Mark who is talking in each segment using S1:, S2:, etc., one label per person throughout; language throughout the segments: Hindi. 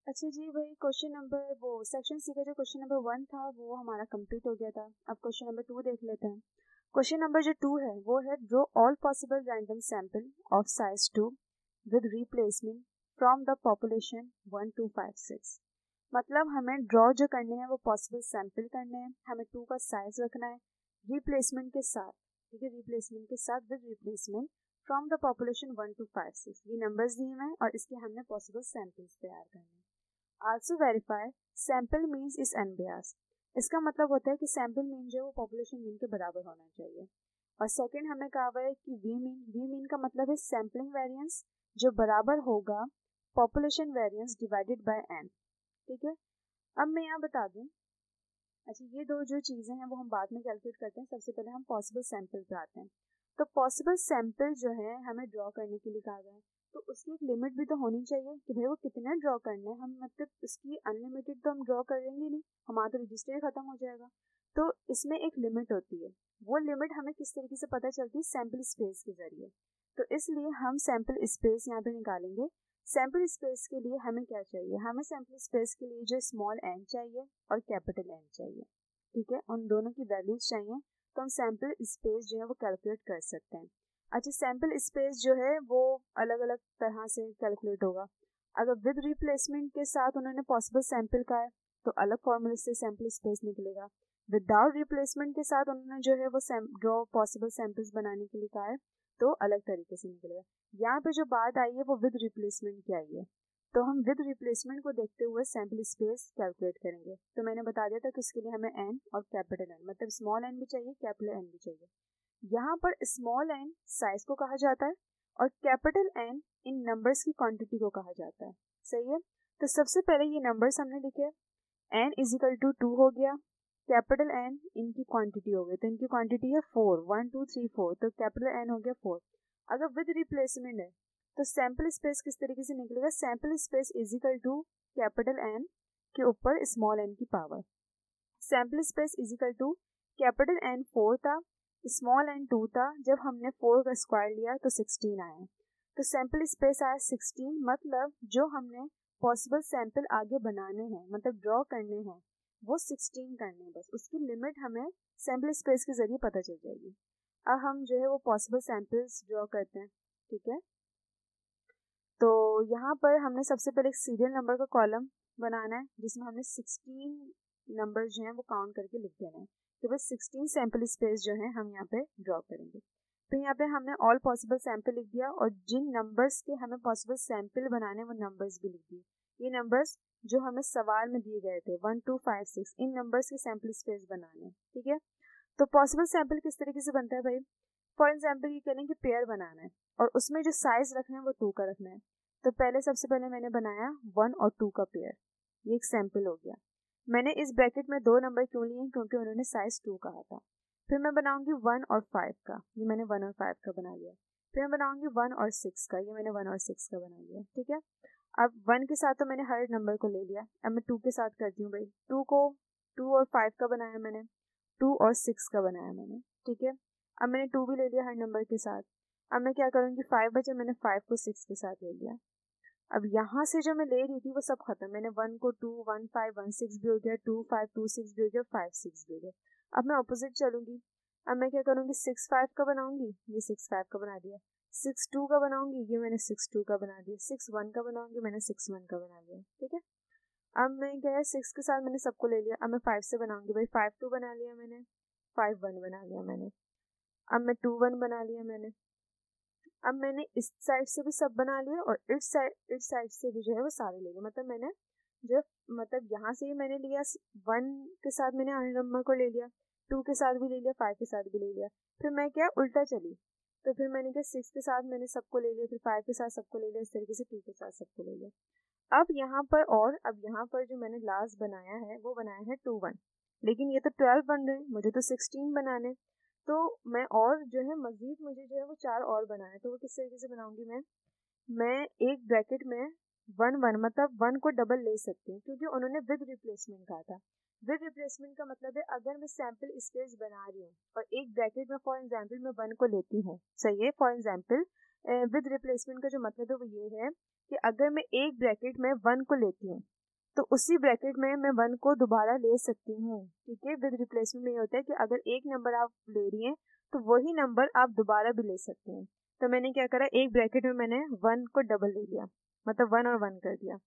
S1: अच्छा जी भाई, क्वेश्चन नंबर वो सेक्शन सी का जो क्वेश्चन नंबर 1 था वो हमारा कंप्लीट हो गया था। अब क्वेश्चन नंबर 2 देख लेते हैं। क्वेश्चन नंबर जो 2 है वो है draw all possible random sample of size 2 with replacement from the population 1 to 5 6। मतलब हमें ड्रॉ जो करने हैं वो पॉसिबल सैंपल करने हैं, हमें 2 का साइज रखना है रिप्लेसमेंट के साथ। ठीक है, रिप्लेसमेंट के साथ with replacement from the population 1 to 5 6। ये नंबर्स दिए हुए हैं और इसके हमने पॉसिबल सैंपल्स तैयार करने हैं। Also verify sample means is unbiased. इसका मतलब होता है कि सैंपल मीन जो है वो पॉपुलेशन मीन के बराबर होना चाहिए। और सेकंड हमें कहा हुआ है कि वी मीन का मतलब है सैंपलिंग वेरिएंस जो बराबर होगा population variance divided by N. ठीक है, अब मैं यहाँ बता दूं। अच्छा, ये दो जो चीज़ें हैं वो हम बाद में कैलकुलेट करते हैं। सबसे पहले हम पॉसिबल सैंपल पे आते हैं। तो पॉसिबल सैंपल जो है हमें ड्रॉ करने के लिए कहा गया है, तो उसकी एक लिमिट भी तो होनी चाहिए कि भाई वो कितने ड्रॉ करने हैं। हम मतलब उसकी अनलिमिटेड तो हम ड्रॉ करेंगे नहीं, हमारा तो रजिस्टर ही खत्म हो जाएगा। तो इसमें एक लिमिट होती है। वो लिमिट हमें किस तरीके से पता चलती है? सैंपल स्पेस के जरिए। तो इसलिए हम सैंपल स्पेस यहाँ पे निकालेंगे। सैंपल स्पेस के लिए हमें क्या चाहिए? हमें सैंपल स्पेस के लिए जो स्मॉल एन चाहिए और कैपिटल एन चाहिए। ठीक है, उन दोनों की वैल्यूज चाहिए तो हम सैंपल स्पेस जो है वो कैलकुलेट कर सकते हैं। अच्छा, सैंपल स्पेस जो है वो अलग अलग तरह से कैलकुलेट होगा। अगर विद रिप्लेसमेंट के साथ उन्होंने पॉसिबल सैंपल का है तो अलग फॉर्मूले से सैंपल स्पेस निकलेगा। विदाउट रिप्लेसमेंट के साथ उन्होंने जो है वो ड्रॉ पॉसिबल सैंपल्स बनाने के लिए कहा है तो अलग तरीके से निकलेगा। यहाँ पे जो बात आई है वो विद रिप्लेसमेंट की आई है, तो हम विद रिप्लेसमेंट को देखते हुए सैंपल स्पेस कैलकुलेट करेंगे। तो मैंने बता दिया था कि उसके लिए हमें एन और कैपिटल एन, मतलब स्मॉल एन भी चाहिए कैपिटल एन भी चाहिए। यहाँ पर स्मॉल एन साइज को कहा जाता है और कैपिटल एन इन नंबर्स की क्वांटिटी को कहा जाता है। सही है, तो सबसे पहले ये नंबर्स हमने लिखे। एन इज इक्वल टू 2 हो गया, कैपिटल एन इनकी क्वांटिटी हो गई, तो इनकी क्वांटिटी है 4, 1 2 3 4, तो कैपिटल एन हो गया 4। अगर विद रिप्लेसमेंट है तो सैंपल स्पेस किस तरीके से निकलेगा? Sample space is equal to capital N के ऊपर स्मॉल एन की power. Sample space is equal to capital N 4 था, स्मॉल एन 2 था, जब हमने 4 का स्क्वायर लिया तो 16 आया। तो सैंपल स्पेस आया 16, मतलब जो हमने पॉसिबल सैंपल आगे बनाने हैं, मतलब ड्रॉ करने हैं, वो 16 करने हैं। बस उसकी लिमिट हमें सैंपल स्पेस के जरिए पता चल जाएगी। अब हम जो है वो पॉसिबल सैंपल्स ड्रॉ करते हैं। ठीक है, तो यहाँ पर हमने सबसे पहले एक सीरियल नंबर का कॉलम बनाना है जिसमें हमने 16 नंबर जो हैं वो काउंट करके लिख देना है। तो बस 16 सैंपल स्पेस जो है हम यहाँ पे ड्रॉ करेंगे। तो यहाँ पे हमने ऑल पॉसिबल सैंपल लिख दिया और जिन नंबर्स के हमें पॉसिबल सैंपल बनाने वो नंबर्स भी लिख दिए। ये नंबर्स जो हमें सवाल में दिए गए थे 1 2 5 6, इन नंबर्स के सैंपल स्पेस बनाने। ठीक है, तो पॉसिबल सैंपल किस तरीके से बनता है भाई? फॉर एग्जाम्पल ये करें कि पेयर बनाना है और उसमें जो साइज रखना है वो 2 का रखना है। तो पहले सबसे पहले मैंने बनाया 1 और 2 का पेयर, ये एक सैंपल हो गया। मैंने इस ब्रैकेट में 2 नंबर क्यों लिए? क्योंकि उन्होंने साइज 2 कहा था। फिर मैं बनाऊंगी 1 और 5 का, ये मैंने 1 और 5 का बना लिया। फिर मैं बनाऊंगी 1 और 6 का, ये मैंने 1 और 6 का बना लिया। ठीक है, अब 1 के साथ तो मैंने हर नंबर को ले लिया। अब मैं 2 के साथ करती हूँ भाई। 2 और 5 का बनाया मैंने, 2 और 6 का बनाया मैंने। ठीक है, अब मैंने 2 भी ले लिया हर नंबर के साथ। अब मैं क्या करूँगी, 5 बचे, मैंने 5 को 6 के साथ ले लिया। अब यहाँ से जो मैं ले रही थी वो सब खत्म। मैंने 1 को 2, 1 5 1 6 भी हो गया, 2 5 2 6 भी हो गया, 5 6 भी हो गया। अब मैं ऑपोजिट चलूंगी। अब मैं क्या करूँगी, 6 5 का बनाऊंगी, ये 6 5 का बना दिया। 6 2 का बनाऊंगी, ये मैंने 6 2 का बना दिया। 6 1 का बनाऊंगी, मैंने 6 1 का बना दिया। ठीक है, अब मैं गया 6 के साथ मैंने सबको ले लिया। अब मैं 5 से बनाऊंगी भाई। 5 2 बना लिया मैंने, 5 1 बना लिया मैंने। अब मैं 2 1 बना लिया मैंने। अब मैंने इस साइड से भी सब बना लिया और इस साइड से भी जो है वो सारे ले लिए। मतलब मैंने जो मतलब यहाँ से ही मैंने लिया 1 के साथ मैंने अन्य नंबर को ले लिया, 2 के साथ भी ले लिया, 5 के साथ भी ले लिया। फिर मैं क्या उल्टा चली, तो फिर मैंने क्या 6 के साथ मैंने सबको ले लिया, फिर 5 के साथ सबको ले लिया, इस तरीके से 2 के साथ सबको ले लिया। अब यहाँ पर अब यहाँ पर जो मैंने लास्ट बनाया है वो बनाया है 2 1, लेकिन ये तो 12 बन रहे, मुझे तो 16 बनाने। तो मैं और जो है मजीद मुझे जो है वो 4 और बनाना है। तो वो किस तरीके से बनाऊंगी मैं एक ब्रैकेट में 1 1, मतलब 1 को डबल ले सकती हूँ क्योंकि उन्होंने विद रिप्लेसमेंट कहा था। विद रिप्लेसमेंट का मतलब है अगर मैं सैंपल स्पेस बना रही हूँ और एक ब्रैकेट में फॉर एग्जाम्पल मैं 1 को लेती हूँ, सही है, फॉर एग्जाम्पल विद रिप्लेसमेंट का जो मतलब है वो ये है कि अगर मैं एक ब्रैकेट में 1 को लेती हूँ तो उसी ब्रैकेट में मैं 1 को दोबारा ले सकती हूँ, ठीक है। विद रिप्लेसमेंट में ये होता है कि अगर एक नंबर आप ले रही हैं तो वही नंबर आप दोबारा भी ले सकते हैं। तो मैंने क्या करा, एक ब्रैकेट में मैंने 1 को डबल ले लिया, मतलब 1 और 1 कर दिया।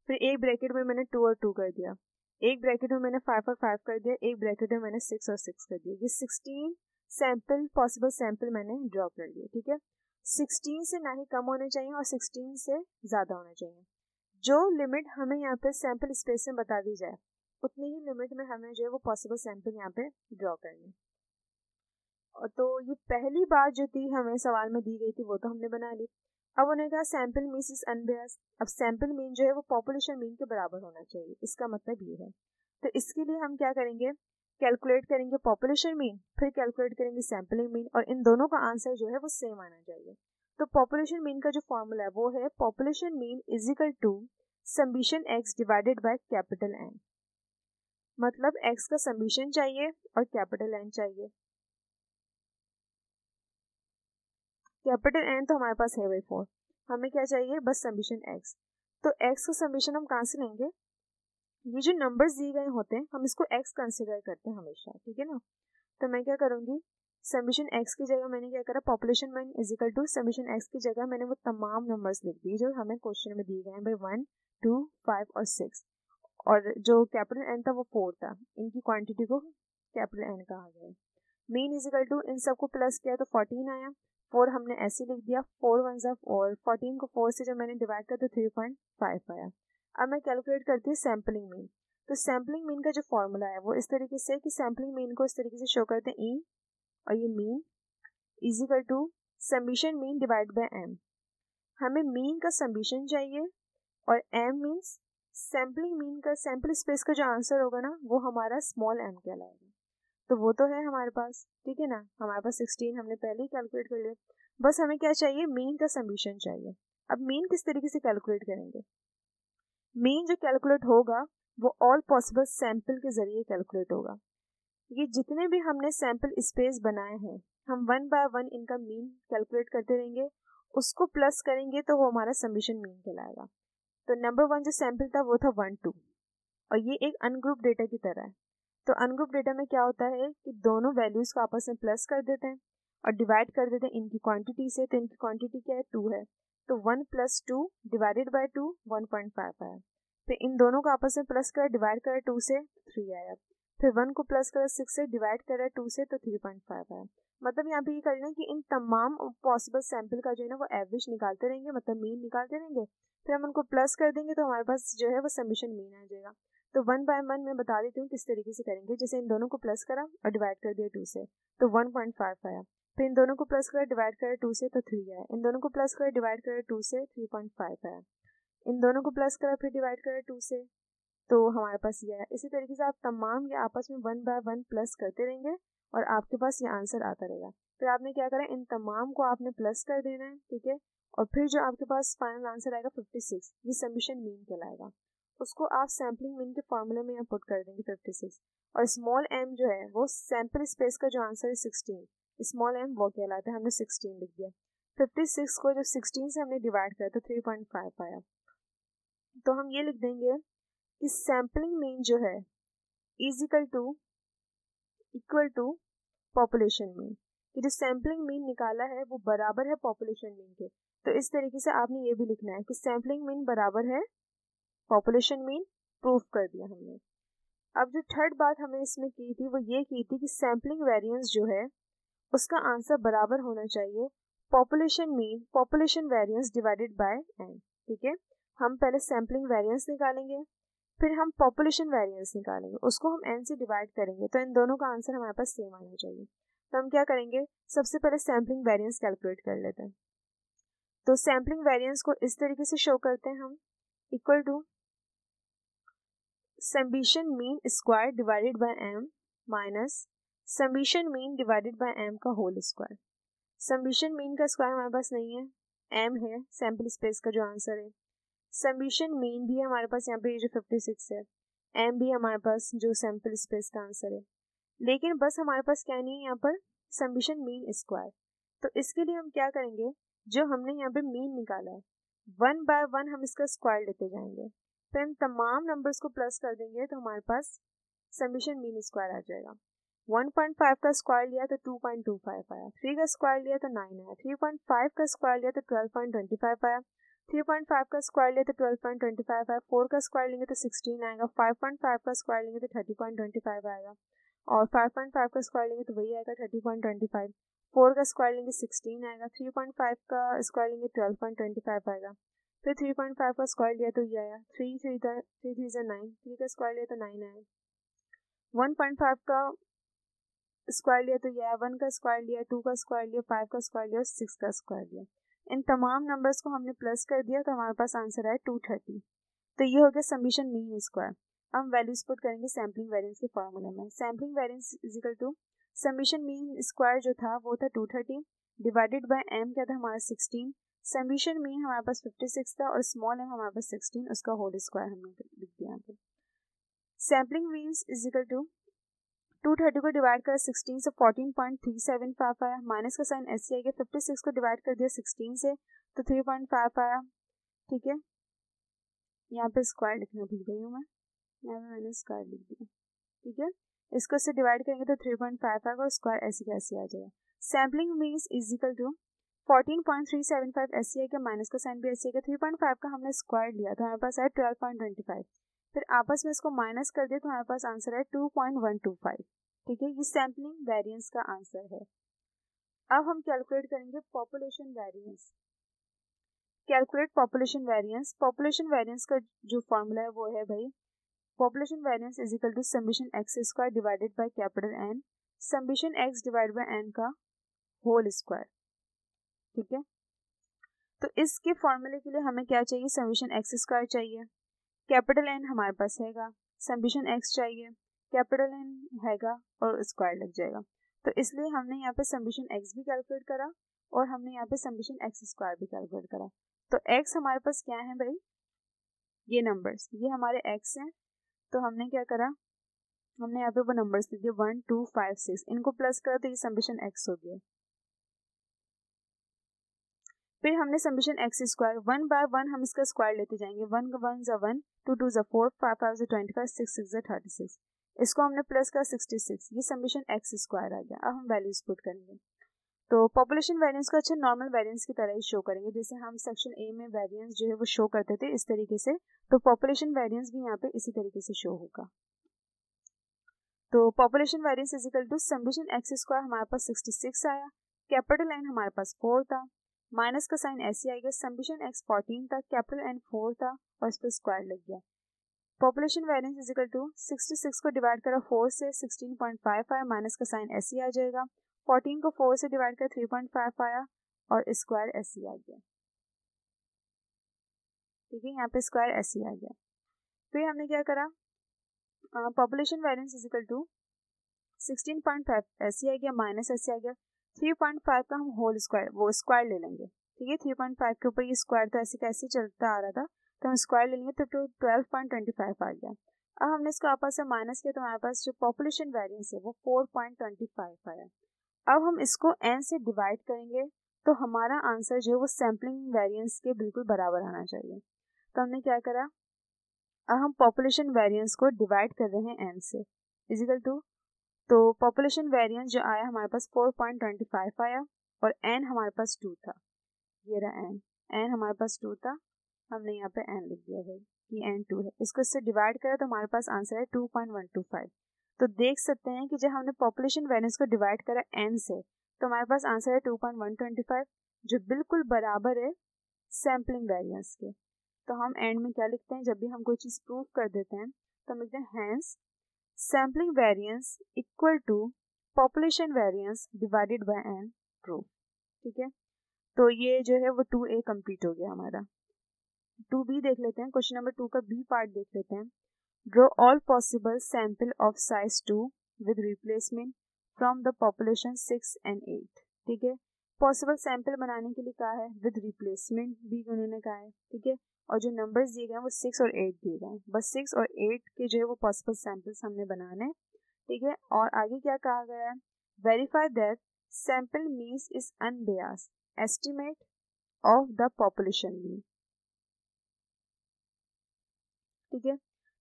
S1: फिर एक ब्रैकेट में मैंने 2 और 2 कर दिया, एक ब्रैकेट में मैंने 5 और 5 कर दिया, एक ब्रैकेट में मैंने 6 और 6 कर दिया। ये 16 सैंपल, पॉसिबल सैंपल मैंने ड्रॉ कर लिए, ठीक है। 16 से ना ही कम होने चाहिए और 16 से ज़्यादा होना चाहिए। जो लिमिट हमें यहाँ पे सैंपल स्पेस में बता दी जाए उतनी ही लिमिट में हमें जो है वो पॉसिबल सैंपल यहाँ पे ड्रॉ करनी है। और तो ये पहली बात जो थी हमें सवाल में दी गई थी वो तो हमने बना ली। अब उन्होंने कहा सैंपल मीन इज अनबियास्ड। अब सैंपल मीन जो है वो पॉपुलेशन मीन के बराबर होना चाहिए, इसका मतलब ये है। तो इसके लिए हम क्या करेंगे, कैलकुलेट करेंगे पॉपुलेशन मीन, फिर कैलकुलेट करेंगे सैंपलिंग मीन, और इन दोनों का आंसर जो है वो सेम आना चाहिए। तो पॉपुलेशन मीन का जो फॉर्मूला है वो है population mean is equal to summation X divided by capital N. मतलब एक्स का समीशन चाहिए और कैपिटल एन चाहिए। कैपिटल एन तो हमारे पास है भाई 4, हमें क्या चाहिए, बस समीशन एक्स। तो एक्स का समीशन हम कहाँ से लेंगे, ये जो नंबर्स दिए गए होते हैं हम इसको एक्स कंसिडर करते हैं हमेशा, ठीक है ना। तो मैं क्या करूँगी, समीशन एक्स की जगह मैंने क्या करा, population mean is equal to summation X की जगह मैंने वो तमाम नंबर्स लिख दिए जो हमें क्वेश्चन में दिए गए हैं भाई 1, 2, 5 और 6। और जो कैपिटल एन था वो 4 था, इनकी क्वांटिटी को कैपिटल एन कहा गया। मीन इज इक्वल टू इन सबको प्लस किया तो 14 आया, 4 हमने ऐसे लिख दिया, 4 1 ज़ा और 14 को 4 से जब मैंने डिवाइड किया तो 3.5 आया। अब मैं कैलकुलेट करती हूँ सैम्पलिंग मीन। तो सैम्पलिंग मीन का जो फॉर्मूला है वो इस तरीके से कि सैम्पलिंग मीन को इस तरीके से शो करते हैं ई और ये mean is equal to summation mean divide by M. हमें मीन का समीशन चाहिए और एम मीन्स सैम्पलिंग मीन का, सैम्पल स्पेस का जो आंसर होगा ना वो हमारा स्मॉल एम कहलाएगा। तो वो तो है हमारे पास, ठीक है ना, हमारे पास 16 हमने पहले ही कैलकुलेट कर लिया। बस हमें क्या चाहिए, मीन का समीशन चाहिए। अब मीन किस तरीके से कैलकुलेट करेंगे, मीन जो कैलकुलेट होगा वो ऑल पॉसिबल सैंपल के जरिए कैलकुलेट होगा। ये जितने भी हमने सैंपल स्पेस बनाए हैं हम 1 बाय 1 इनका मीन कैलकुलेट करते रहेंगे, उसको प्लस करेंगे तो वो हमारा समीशन मीन कहलाएगा। तो नंबर 1 जो सैंपल था वो था 1, 2 और ये एक अनग्रुप डेटा की तरह है। तो अनग्रुप डेटा में क्या होता है कि दोनों वैल्यूज को आपस में प्लस कर देते हैं और डिवाइड कर देते हैं इनकी क्वांटिटी से। तो इनकी क्वांटिटी क्या है, 2 है। तो 1 + 2 डिवाइडेड बाय 2 1.5 आया। फिर इन दोनों को आपस में प्लस कर डिवाइड करा 2 से 3 आया। फिर 1 को प्लस करा 6 से डिवाइड करा 2 से तो 3.5 आया। मतलब यहाँ पे ये करना है कि इन तमाम पॉसिबल सैंपल का जो है ना वो एवरेज निकालते रहेंगे, मतलब मीन निकालते रहेंगे। फिर हम उनको प्लस कर देंगे तो हमारे पास जो है वो समीशन मीन आ जाएगा। तो 1 बाय 1 मैं बता देती हूँ किस तरीके से करेंगे। जैसे इन दोनों को प्लस करा और डिवाइड कर दिया 2 से तो 1.5 आया। फिर इन दोनों को प्लस करा डिवाइड करा 2 से तो 3 आया। इन दोनों को प्लस करा डिवाइड करा 2 से 3.5 आया। इन दोनों को प्लस करा फिर डिवाइड करा 2 से तो हमारे पास ये आया। इसी तरीके से आप तमाम ये आपस में 1 बाय 1 प्लस करते रहेंगे और आपके पास ये आंसर आता रहेगा। फिर आपने क्या करा, इन तमाम को आपने प्लस कर देना है, ठीक है। और फिर जो आपके पास फाइनल आंसर आएगा 56, ये समीशन मीन कहलाएगा। उसको आप सैम्पलिंग मीन के फॉर्मूले में यहाँ पुट कर देंगे 56। और स्मॉल एम जो है वो सैम्पल स्पेस का जो आंसर है 16, स्मॉल एम वो कहलाता है, हमने 16 लिख दिया। 56 को जब 16 से हमने डिवाइड किया तो 3.5 आया। तो हम ये लिख देंगे कि सैम्पलिंग मीन जो है is equal to population mean, कि जो सैम्पलिंग मीन निकाला है वो बराबर है पॉपुलेशन मीन के। तो इस तरीके से आपने ये भी लिखना है कि सैम्पलिंग मीन बराबर है पॉपुलेशन मीन, प्रूफ कर दिया हमने। अब जो थर्ड बात हमें इसमें की थी वो ये की थी कि सैम्पलिंग वेरिएंस जो है उसका आंसर बराबर होना चाहिए population mean population variance divided by N, ठीक है। हम पहले सैम्पलिंग वेरिएंस निकालेंगे फिर हम पॉपुलेशन वेरिएंस निकालेंगे, उसको हम एन से डिवाइड करेंगे तो इन दोनों का आंसर हमारे पास सेम आना चाहिए। तो हम क्या करेंगे, सबसे पहले सैम्पलिंग वेरिएंस कैलकुलेट कर लेते हैं। तो सैम्पलिंग वेरिएंस को इस तरीके से शो करते हैं हम, equal to summation mean square divided by M minus summation mean divided by M का होल स्क्वायर। समीशन मीन का स्क्वायर हमारे पास नहीं है, एम है सैम्पल स्पेस का जो आंसर है। समीशन मीन भी हमारे पास यहाँ पे जो 56 है, एम भी हमारे पास जो सैम्पल स्पेस का आंसर है। लेकिन बस हमारे पास क्या नहीं है यहाँ पर, समीशन मीन स्क्वायर। तो इसके लिए हम क्या करेंगे, जो हमने यहाँ पे मीन निकाला है 1 बाय 1 हम इसका स्क्वायर लेते जाएंगे। फिर इन तमाम नंबर्स को प्लस कर देंगे तो हमारे पास समीशन मीन स्क्वायर आ जाएगा। 1.5 का स्क्वायर लिया तो 2.25 आया, 3 का स्क्वायर लिया तो 9 आया, 3.5 का स्क्वायर लिया तो 12.25 आया, 3.5 का स्क्वायर लिया तो 12.25 आया, 4 का स्क्वायर लेंगे तो 16 आएगा, 5.5 का स्क्वायर लेंगे तो 30.25 आएगा, और 5.5 का स्क्वायर लेंगे तो वही आएगा 30.25, 4 का स्क्वायर लेंगे 16 आएगा, 3.5 का स्क्वायर लेंगे 12.25 आएगा, फिर 3.5 का स्क्वायर लिया तो ये आया, 3 3 9, 3 का स्क्वायर लिया तो 9 आया, 1.5 का स्क्वायर लिया तो ये आया, 1 का स्क्वायर लिया, 2 का स्क्वायर लिया, 5 का स्क्वायर लिया और 6 का स्क्वायर लिया। इन तमाम नंबर्स को हमने प्लस कर दिया तो हमारे पास आंसर आया 230। तो ये हो गया समीशन मीन स्क्वायर। हम वैल्यूज पुट करेंगे सैम्पलिंग वेरिएंस के फॉर्मूले में। Sampling variance is equal to summation mean square जो था वो था 230 डिवाइडेड बाय एम क्या था हमारा 16, समीशन मीन हमारे पास 56 था और स्मॉल एम हमारे पास 16, उसका होल स्क्वायर हमने लिख दिया यहाँ पे। Sampling means is equal to 230 को डिवाइड कर 16 से 14.375 आया, माइनस का साइन ऐसे आएगा, 56 को डिवाइड कर दिया 16 से तो 3.5 आया। ठीक है, यहाँ पे स्क्वायर लिखना भूल गई हूँ मैं, यहाँ पे मैंने स्क्वायर लिख दिया। ठीक है, इसको से डिवाइड करेंगे तो 3.5 आएगा और स्क्वायर ऐसे कैसे आ जाएगा। Sampling means is equal to 14.375 ऐसे आएगा, माइनस का साइन भी ऐसे आएगा, 3.5 का हमने स्क्वायर लिया तो हमारे पास आया 12.25, फिर आपस में इसको माइनस कर दिया तो हमारे पास आंसर है 2.125। ठीक है, ये सैम्पलिंग वेरिएंस का आंसर है। अब हम कैलकुलेट करेंगे population variance. Calculate population variance. Population variance का जो फॉर्मूला है वो है भाई, population variance is equal to summation x square divided by capital N, summation x divide by N का होल स्क्वायर। ठीक है, तो इसके फॉर्मूले के लिए हमें क्या चाहिए, समीशन एक्स स्क्वायर चाहिए, कैपिटल एन हमारे पास हैगा, समीशन एक्स चाहिए, कैपिटल एन हैगा और स्क्वायर लग जाएगा। तो इसलिए हमने यहाँ पे समीशन एक्स भी कैलकुलेट करा और हमने यहाँ पे समीशन एक्स स्क्वायर भी कैलकुलेट करा। तो एक्स हमारे पास क्या है भाई, ये नंबर्स, ये हमारे एक्स हैं। तो हमने क्या करा, हमने यहाँ पे वो नंबर्स लिख दिए 1 2 5 6, इनको प्लस करा तो ये समीशन एक्स हो गया। फिर हमने समीशन एक्स स्क्वायर 1 बाय 1 हम इसका स्क्वायर लेते जाएंगे, 1 1 ज़ा 1, 2 2 ज़ा 4, 5 5 ज़ा 25, 6 6 ज़ा 36, इसको हमने प्लस का 66, ये समीशन एक्स स्क्वायर आ गया। अब हम वैल्यूज पुट करेंगे तो पॉपुलेशन वेरिएंस को अच्छा नॉर्मल वेरिएंस की तरह ही शो करेंगे, जैसे हम सेक्शन ए में वेरिएंस जो है वो शो करते थे इस तरीके से, तो पॉपुलेशन वेरिएंस भी यहाँ पे इसी तरीके से शो होगा। तो population variance is equal to summation x square हमारे पास 66 आया, कैपिटल एन हमारे पास 4 था, माइनस का साइन ऐसे आएगा, समीशन एक्स 14 था, कैपिटल एन 4 था और इस पर स्क्वायर लग गया। Population variance is equal to 66 को डिवाइड करा 4 से 16.5 आया, माइनस का साइन ऐसे आ जाएगा, 14 को 4 से डिवाइड कर 3.5 आया और स्क्वायर ऐसे आ गया। ठीक है, यहाँ पे स्क्वायर ऐसे आ गया। फिर हमने क्या करा, population variance is equal to 16.5 ऐसे आ गया, माइनस ऐसे आ गया, 3.5 का हम होल स्क्वायर वो स्क्वायर ले लेंगे। ठीक है, 3.5 के ऊपर ये स्क्वायर तो ऐसे कैसे चलता आ रहा था तो हम स्क्वायर ले लेंगे तो 12.25 आ गया। अब हमने इसको आपस में माइनस किया तो हमारे पास जो पॉपुलेशन वेरिएंस है वो 4.25 आया। अब हम इसको n से डिवाइड करेंगे तो हमारा आंसर जो है वो सैम्पलिंग वेरिएंस के बिल्कुल बराबर आना चाहिए। तो हमने क्या करा, अब हम पॉपुलेशन वेरिएंस को डिवाइड कर रहे हैं n से, इजिकल टू, तो पॉपुलेशन वेरिएंस जो आया हमारे पास 4.25 आया और n हमारे पास 2 था, ये रहा n हमारे पास 2 था, हमने यहाँ पे n लिख दिया है कि n 2 है, इसको इससे डिवाइड करें तो हमारे पास आंसर है 2.125। तो देख सकते हैं कि जब हमने पॉपुलेशन वेरिएंस को डिवाइड करा n से तो हमारे पास आंसर है 2.125 जो बिल्कुल बराबर है सैम्पलिंग वेरिएंस के। तो हम एंड में क्या लिखते हैं, जब भी हम कोई चीज़ प्रूव कर देते हैं तो हम लिखते हैं hence sampling variance equal to population variance divided by n proof. ठीक है, तो ये जो है वो 2A कंप्लीट हो गया हमारा। 2B देख लेते हैं, क्वेश्चन नंबर 2 का B पार्ट देख लेते हैं। Draw all possible sample of size 2 with replacement from the population 6 and 8। ठीक है, पॉसिबल सैंपल बनाने के लिए कहा है, विद रिप्लेसमेंट भी उन्होंने कहा है। ठीक है, और जो नंबर्स दिए गए हैं वो 6 और 8 दिए गए हैं, बस 6 और 8 के जो है वो पॉसिबल सैंपल्स हमने बनाने। ठीक है, और आगे क्या कहा गया है, verify that sample means is unbiased estimate of the population mean. ठीक है।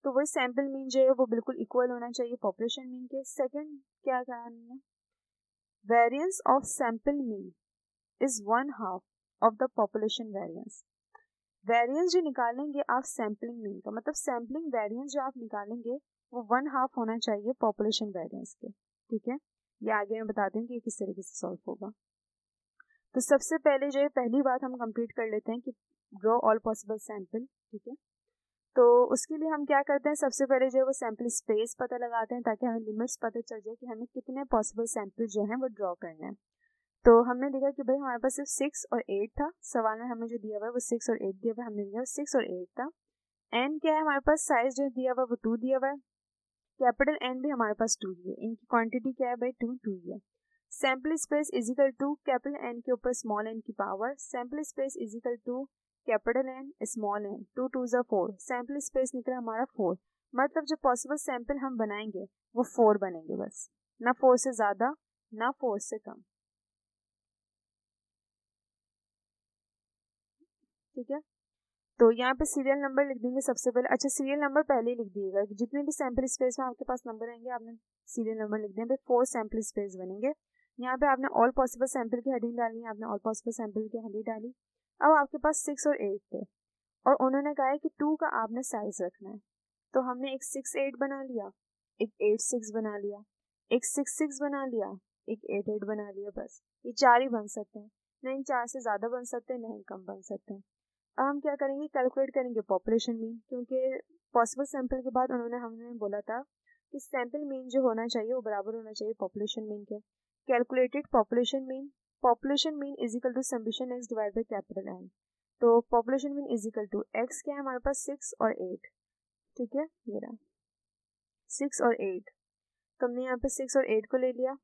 S1: तो वही सैम्पल मीन जो है वो बिल्कुल इक्वल होना चाहिए पॉपुलेशन मीन के। सेकंड क्या कहा हमने, variance of sample mean is 1/2 of the population variance. Variance जो निकालेंगे आप सैम्पलिंग मीन का, मतलब सैम्पलिंग वेरिएंस जो आप निकालेंगे वो 1/2 होना चाहिए पॉपुलेशन वेरिएंस के, ठीक है। ये आगे मैं बताती हूँ कि किस तरीके से सॉल्व होगा। तो सबसे पहले जो है पहली बात हम कंप्लीट कर लेते हैं कि ड्रॉ ऑल पॉसिबल सैंपल, ठीक है। तो उसके लिए हम क्या करते हैं, सबसे पहले जो है वो सैंपल स्पेस पता लगाते हैं ताकि हमें लिमिट्स पता चल जाए कि हमें कितने पॉसिबल सैंपल जो हैं वो ड्रॉ करने हैं। तो हमने देखा कि भाई हमारे पास सिर्फ 6 और 8 था, सवाल में हमें जो दिया हुआ है वो 6 और 8 दिया हुआ है, हमने दिया 6 और 8 था। एन क्या है हमारे पास, साइज जो दिया हुआ है वो 2 दिया हुआ है, कैपिटल एन भी हमारे पास 2 ही है, इनकी क्वांटिटी क्या है भाई 2 ही है। Sample space is equal to capital N के ऊपर स्मॉल एन की power, sample space is equal to capital N small N, 2 2 ज़ा 4, सैंपल स्पेस निकला हमारा 4, मतलब जो पॉसिबल सैंपल हम बनाएंगे वो 4 बनेंगे बस, ना 4 से ज़्यादा ना 4 से कम, ठीक है। तो यहाँ पे सीरियल नंबर लिख देंगे सबसे पहले। अच्छा, सीरियल नंबर पहले ही लिख दिएगा कि जितने भी सैंपल स्पेस में आपके पास नंबर आएंगे आपने सीरियल नंबर लिख दें। 4 सैंपल स्पेस बनेंगे। यहाँ पे आपने ऑल पॉसिबल सैंपल की हेडिंग डालनी है, आपने ऑल पॉसिबल सैंपल की हेडिंग डाली। अब आपके पास 6 और 8 थे और उन्होंने कहा है कि 2 का आपने साइज रखना है, तो हमने एक 6 8 बना लिया, एक 8 6 बना लिया, एक 6 6 बना लिया, एक 8 8 बना लिया, बस ये 4 ही बन सकते हैं, नहीं 4 से ज़्यादा बन सकते हैं, नहीं कम बन सकते हैं। अब हम क्या करेंगे, कैलकुलेट करेंगे पॉपुलेशन मीन, क्योंकि पॉसिबल सैंपल के बाद हमें बोला था कि सैंपल मीन जो होना चाहिए वो बराबर होना चाहिए पॉपुलेशन मीन के। Calculated population mean is equal to summation x divide by capital N. तो population mean is equal to x क्या है हमारे पास 6 और 8, ठीक है, ये रहा 6 और 8। तो हमने यहाँ पे 6 और 8 को ले लिया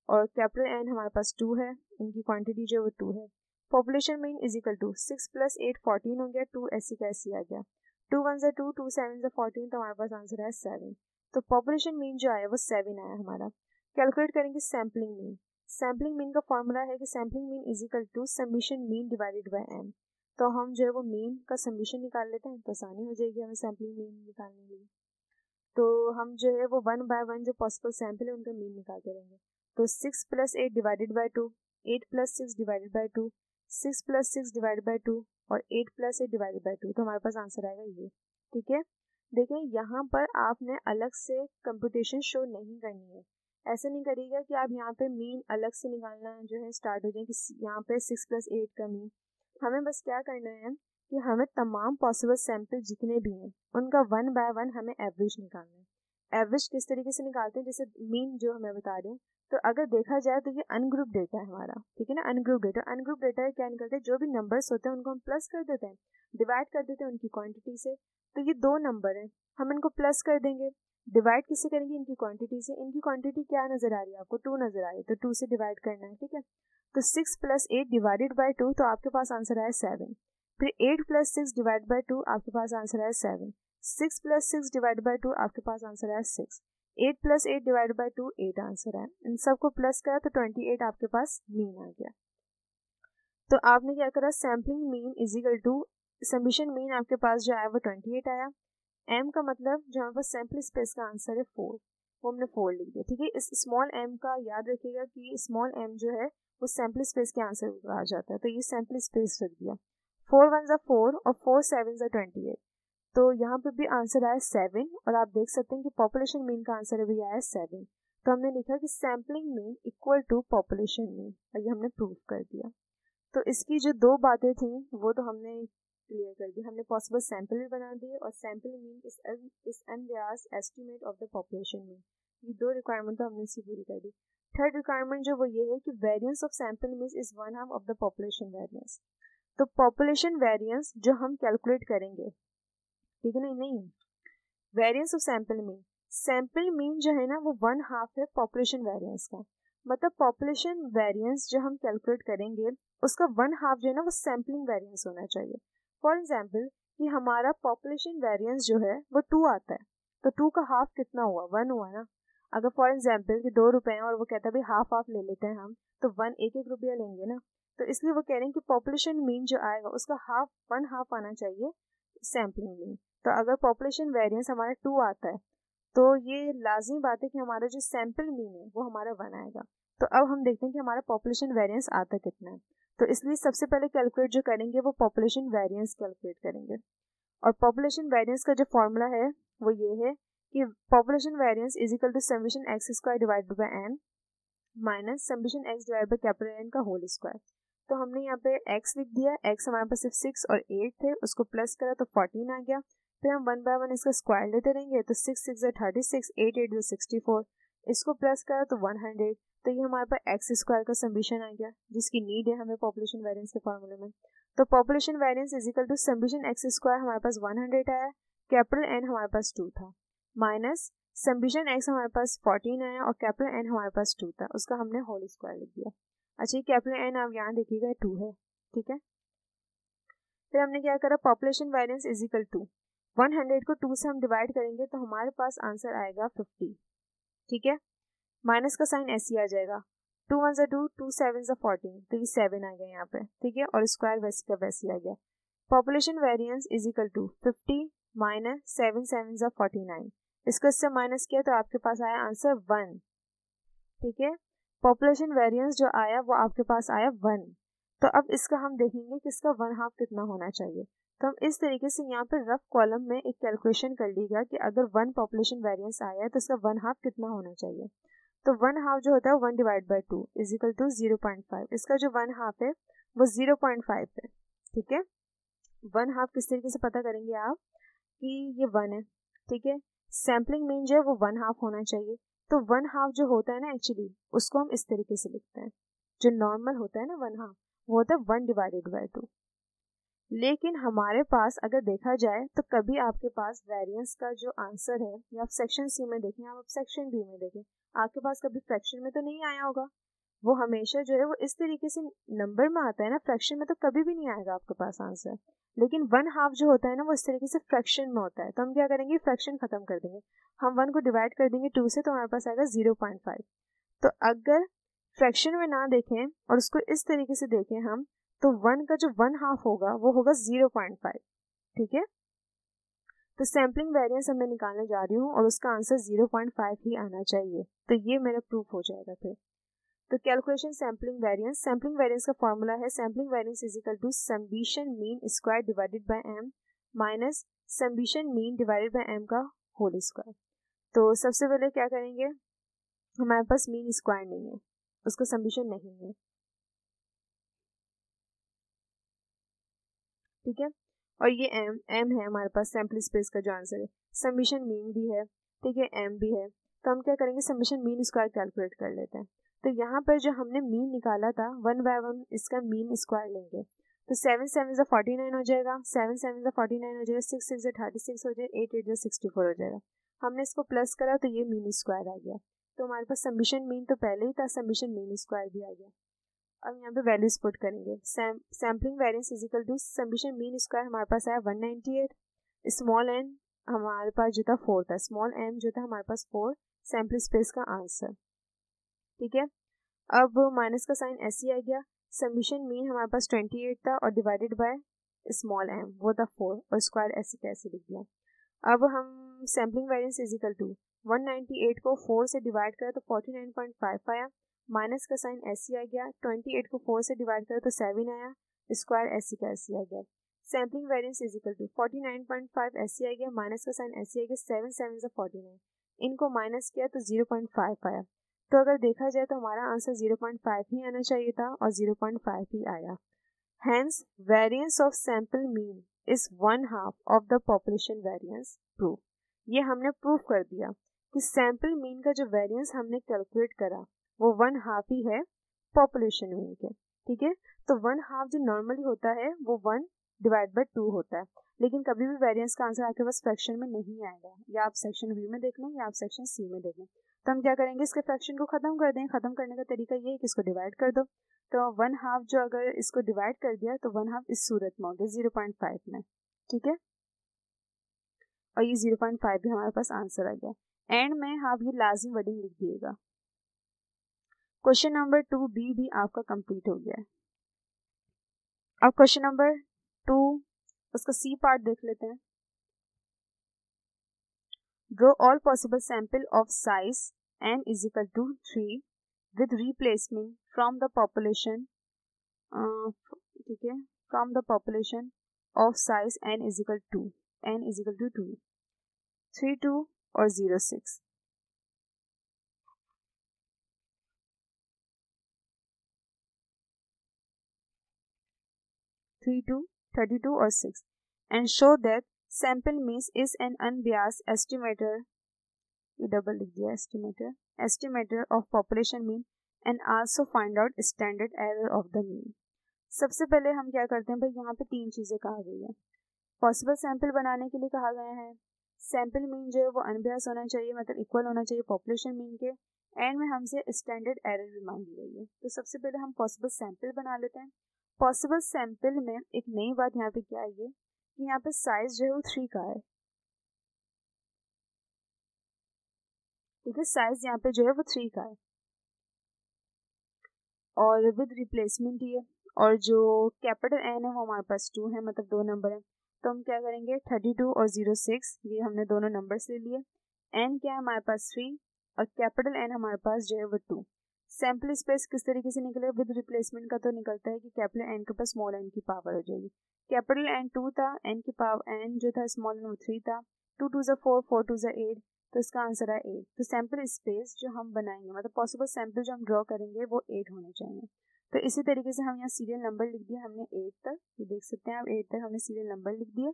S1: और कैपिटल एन हमारे पास 2 है, इनकी क्वांटिटी जो है वो 2 है। Population mean is equal to 6 + 8 14 हो गया, 2 ऐसी का ऐसी आ गया, 2 1 ज़ा 2, 2 7 ज़ा 14, तो हमारे पास आंसर है 7। तो पॉपुलेशन मीन जो आया वो 7 आया हमारा। कैलकुलेट करेंगे सैम्पलिंग मीन। सैम्पलिंग मीन का फॉर्मूला है कि sampling mean is equal to summation mean divided by M. तो हम जो है वो मीन का समेशन निकाल लेते हैं तो आसानी हो जाएगी हमें सैम्पलिंग मीन निकालने के लिए। तो हम जो है वो 1 बाय 1 जो पॉसिबल सैंपल है उनका मीन निकालते रहेंगे। तो 6 + 8 divided by 2, 8 + 6 divided by 2, 6 + 6 divided by 2 और 8 + 8 डिवाइडेड बाय 2, तो हमारे पास आंसर आएगा ये, ठीक है। देखें यहाँ पर आपने अलग से कंप्यूटेशन शो नहीं करनी है, ऐसे नहीं करिएगा कि आप यहाँ पे मीन अलग से निकालना जो है स्टार्ट हो जाए कि यहाँ पे 6 + 8 का मीन। हमें बस क्या करना है कि हमें तमाम पॉसिबल सैंपल जितने भी हैं उनका 1 बाय 1 हमें एवरेज निकालना है। एवरेज किस तरीके से निकालते हैं, जैसे मीन जो मैं बता रही हूँ, तो अगर देखा जाए तो ये अनग्रुप डेटा है हमारा, ठीक है ना। अनग्रुप डेटा क्या निकलते हैं, जो भी नंबर्स होते हैं उनको हम प्लस कर देते हैं, डिवाइड कर देते हैं उनकी क्वांटिटी से। तो ये 2 नंबर हैं, हम इनको प्लस कर देंगे, डिवाइड किससे करेंगे, इनकी क्वांटिटी से। इनकी क्वांटिटी क्या नजर आ रही है आपको, 2 नजर आ रही है, तो 2 से डिवाइड करना है, ठीक है। तो 6 + 8 डिवाइडेड बाय 2, तो आपके पास आंसर आया 7। फिर 8 + 6 डिवाइड बाय 2, आपके पास आंसर आया 7। 6 + 6 डिवाइड बाय 2, आपके पास आंसर आया 6। 8 + 8 डिवाइड बाय 2, 8 आंसर है। इन सबको प्लस करा तो 28 आपके पास मीन आ गया। तो आपने क्या करा, sampling mean is equal to summation mean आपके पास जो आया वो 28 आया। एम का मतलब जो हमारे पास सैम्पल स्पेस का आंसर है 4, वो हमने 4 लिख दिया, ठीक है। इस स्मॉल एम का याद रखिएगा कि स्मॉल एम जो है वो सैम्पल स्पेस के आंसर पर आ जाता है, तो ये सैम्पल स्पेस रख दिया। 4 1 ज़ा 4 और 4 7 ज़ा 28, तो यहाँ पे भी आंसर आया 7 और आप देख सकते हैं कि पॉपुलेशन मीन का आंसर भी आया 7। तो हमने लिखा कि sampling mean equal to population mean, और ये हमने प्रूव कर दिया। तो इसकी जो 2 बातें थी वो तो हमने क्लियर कर दी, हमने पॉसिबल सैंपल भी बना दिए और sample mean is unbiased estimate of the population mean, ये 2 रिक्वायरमेंट तो हमने इसकी पूरी कर दी। थर्ड रिक्वायरमेंट जो वो ये है कि variance of sample mean is 1/2 of the population variance. तो पॉपुलेशन वेरिएंस जो हम कैलकुलेट करेंगे, ठीक है, नहीं वेरिएंस ऑफ सैंपल मीन जो है ना वो 1/2 है पॉपुलेशन वेरिएंस का। मतलब पॉपुलेशन वेरिएंस जो हम कैलकुलेट करेंगे उसका 1/2 जो है ना वो सैम्पलिंग वेरिएंस होना चाहिए। फॉर एग्जाम्पल कि हमारा पॉपुलेशन वेरिएंस जो है वो 2 आता है, तो 2 का हाफ कितना हुआ, 1 हुआ ना। अगर फॉर एग्जाम्पल कि 2 रुपए हैं और वो कहता है भाई हाफ हाफ ले लेते हैं हम, तो 1 रुपया लेंगे ना। तो इसलिए वो कह रहे हैं कि पॉपुलेशन मीन जो आएगा उसका 1/2 आना चाहिए सैम्पलिंग मीन। तो अगर पॉपुलेशन वेरिएंस हमारा 2 आता है तो ये लाजमी बात है कि हमारा जो सैम्पल मीन है वो हमारा 1 आएगा। तो अब हम देखते हैं कि हमारा पॉपुलेशन वेरिएंस आता कितना है। तो इसलिए सबसे पहले कैलकुलेट जो करेंगे वो पॉपुलेशन वेरिएंस कैलकुलेट करेंगे। और पॉपुलेशन वेरिएंस का जो फॉर्मूला है वो ये है कि population variance is equal to summation x square divided by n minus summation x divided by capital n का होल स्क्वायर। तो हमने यहाँ पे x लिख दिया, x हमारे पास सिर्फ 6 और 8 थे, उसको प्लस करा तो 14 आ गया। फिर हम 1 बाय 1 इसका स्क्वायर लेते रहेंगे, तो 6 6 36, 8 8 64, इसको प्लस करा तो 100। तो ये हमारे पास एक्स स्क्वायर का समीशन आ गया जिसकी नीड है हमें पॉपुलेशन वेरिएंस के फॉर्मूले में। तो population variance is equal to summation x square हमारे पास 100 आया, कैपिटल एन हमारे पास 2 था, माइनस समीशन एक्स हमारे पास 14 आया और कैपिटल एन हमारे पास 2 था, उसका हमने होल स्क्वायर लिख दिया। अच्छा, ये कैपिटल एन आप यहाँ देखिएगा 2 है, ठीक है। फिर हमने क्या करा, population variance is equal to 100 को 2 से हम डिवाइड करेंगे तो हमारे पास आंसर आएगा 50, ठीक है। माइनस का साइन ऐसे ही आ जाएगा, 2 1 2, 2 7 14, तो ये 7 आ गया यहाँ पे, ठीक है। और स्क्वायर वैसे का वैसे ही आ गया। Population variance is equal to 50 minus 7 7 49, इसको इससे माइनस किया तो आपके पास आया आंसर 1, ठीक है। पॉपुलेशन वेरिएंस जो आया वो आपके पास आया 1। तो अब इसका हम देखेंगे कि इसका 1/2 कितना होना चाहिए। तो हम इस तरीके से यहाँ पे रफ कॉलम में एक कैलकुलेशन कर लीजिएगा कि अगर 1 पॉपुलेशन वेरिएंस आया है तो इसका 1/2 कितना होना चाहिए। तो 1/2 जो होता है 1 divide by 2 is equal to 0.5। इसका जो 1/2 है वो 0.5 है, ठीक है। 1/2 किस तरीके से पता करेंगे आप कि ये 1 है, ठीक है। सैम्पलिंग मीन जो है वो 1/2 होना चाहिए। तो 1/2 जो होता है ना एक्चुअली उसको हम इस तरीके से लिखते हैं, जो नॉर्मल होता है ना 1/2 वो होता है 1 डिवाइडेड बाई 2। लेकिन हमारे पास अगर देखा जाए तो कभी आपके पास वेरिएंस का जो आंसर है, या आप सेक्शन सी में देखें, आप सेक्शन बी में देखें, आपके पास कभी फ्रैक्शन में तो नहीं आया होगा। वो हमेशा जो है वो इस तरीके से नंबर में आता है ना, फ्रैक्शन में तो कभी भी नहीं आएगा आपके पास आंसर। लेकिन 1/2 जो होता है ना वो इस तरीके से फ्रैक्शन में होता है। तो हम क्या करेंगे, फ्रैक्शन खत्म कर देंगे, हम 1 को डिवाइड कर देंगे 2 से, तो हमारे पास आएगा 0.5। तो अगर फ्रैक्शन में ना देखें और उसको इस तरीके से देखें हम, तो 1 का जो 1/2 होगा वो होगा 0.5, ठीक है। तो सैम्पलिंग वेरिएंस मैं निकालने जा रही हूँ और उसका आंसर 0.5 ही आना चाहिए। तो ये मेरा प्रूफ हो जाएगा फिर। तो कैलकुलेशन सैम्पलिंग वेरिएंस का फॉर्मूला है sampling variance is equal to summation mean square divided by M minus summation mean divided by M का होल स्क्वायर। तो सबसे पहले क्या करेंगे, हमारे पास मीन स्क्वायर नहीं है, उसका समेशन नहीं है, ठीक है। और ये एम है हमारे पास सैम्पल स्पेस का जो आंसर है, समेशन मीन भी है, ठीक है, एम भी है। तो हम क्या करेंगे, समेशन मीन स्क्वायर कैलकुलेट कर लेते हैं। तो यहाँ पर जो हमने मीन निकाला था 1 बाय 1 इसका मीन स्क्वायर लेंगे, तो 7 7 49 हो जाएगा, 7 7 49 हो जाएगा, 6 6 36 हो जाएगा, 8 8 64 हो जाएगा। हमने इसको प्लस करा तो ये मीन स्क्वायर आ गया। तो हमारे पास समेशन मीन तो पहले ही था, समेशन मीन स्क्वायर भी आ गया। अब यहाँ पे वैल्यूज पुट करेंगे, sampling variance is equal to summation mean square हमारे पास आया 198, स्मॉल एन हमारे पास जो था 4 था, स्मॉल एम जो था हमारे पास 4, सैम्पल स्पेस का आंसर, ठीक है। अब माइनस का साइन ऐसे आ गया, समेशन मीन हमारे पास 28 था और डिवाइडेड बाय स्मॉल एम वो था 4 और स्क्वायर ऐसे कैसे लिख दिया। अब हम sampling variance is equal to 198 को 4 से डिवाइड करें तो 49.5 आया, माइनस का साइन ऐसे आ गया, 28 को 4 से डिवाइड करें तो 7 आया, स्क्वायर ऐसे का ऐसे आ गया। Sampling variance is equal to 49.5 ऐसे आ गया, माइनस का साइन ऐसे आ गया, 7 7 49, इनको माइनस किया तो 0.5 आया। तो अगर देखा जाए तो हमारा आंसर 0.5 ही आना चाहिए था और 0.5 ही आया। Hence variance of sample mean is 1/2 of the population variance proof. ये हमने प्रूफ कर दिया कि सैम्पल मीन का जो वेरिएंस हमने कैलकुलेट करा वो 1/2 ही है पॉपुलेशन मीन के, ठीक है। तो 1/2 जो नॉर्मली होता है वो 1 डिवाइड बाय 2 होता है, लेकिन कभी भी वेरिएंस का आंसर आपके पास फ्रैक्शन में नहीं आएगा, या आप सेक्शन बी में देख लें या आप सेक्शन सी में देख लें। तो हम क्या करेंगे, इसके फ्रैक्शन को खत्म कर दें। खत्म करने का तरीका ये है कि इसको डिवाइड कर दो, तो 1/2 जो अगर इसको डिवाइड कर दिया तो 1/2 इस सूरत में हो गया 0.5 में, ठीक है। और ये 0.5 भी हमारे पास आंसर आ गया। एंड में आप ये लाजिम वर्डिंग लिख दिएगा। क्वेश्चन नंबर 2B भी आपका कंप्लीट हो गया है। अब क्वेश्चन नंबर 2 उसका सी पार्ट देख लेते हैं। Draw all possible sample of size n is equal to 3 with replacement from the population, ठीक है, from the population of size n is equal to 2, 3, 2 और 0, 6. 3, 2, 32 or 6, and show that sample means is an unbiased estimator, ये डबल लिख दिया, estimator of population mean and also find out standard error of the mean. सबसे पहले हम क्या करते हैं भाई, यहाँ पे 3 चीज़ें कहा गई है. पॉसिबल सैंपल बनाने के लिए कहा गया है सैंपल मीन जो है वो अनबियास होना चाहिए, मतलब इक्वल होना चाहिए पॉपुलेशन मीन के, एंड में हमसे स्टैंडर्ड एरर भी मांगी गई है. तो सबसे पहले हम पॉसिबल सैंपल बना लेते हैं. पॉसिबल सैंपल में एक नई बात यहाँ पे क्या है कि यहाँ पे साइज जो है वो 3 का है. ठीक है, साइज यहाँ पे जो है वो 3 का है और विद रिप्लेसमेंट ही है, और जो कैपिटल एन है वो हमारे पास 2 है, मतलब 2 नंबर है. तो हम क्या करेंगे, 32 और 06 ये हमने दोनों नंबर्स ले लिए. एन क्या है हमारे पास 3 और कैपिटल एन हमारे पास जो है वो 2. सैम्पल स्पेस किस तरीके से निकलेगा, विद रिप्लेसमेंट का तो निकलता है कि कैपिटल एन के पास स्मॉल एन की पावर हो जाएगी. कैपिटल एन 2 था, एन की पावर एन जो था स्मॉल एन वो 3 था. 2 2 4, 4 2 8, तो इसका आंसर है 8. तो सैम्पल स्पेस जो हम बनाएंगे, मतलब पॉसिबल सैम्पल जो हम ड्रॉ करेंगे वो 8 होने चाहिए. तो इसी तरीके से हम यहाँ सीरियल नंबर लिख दिया हमने 8 तक, ये देख सकते हैं आप 8 तक हमने सीरियल नंबर लिख दिया.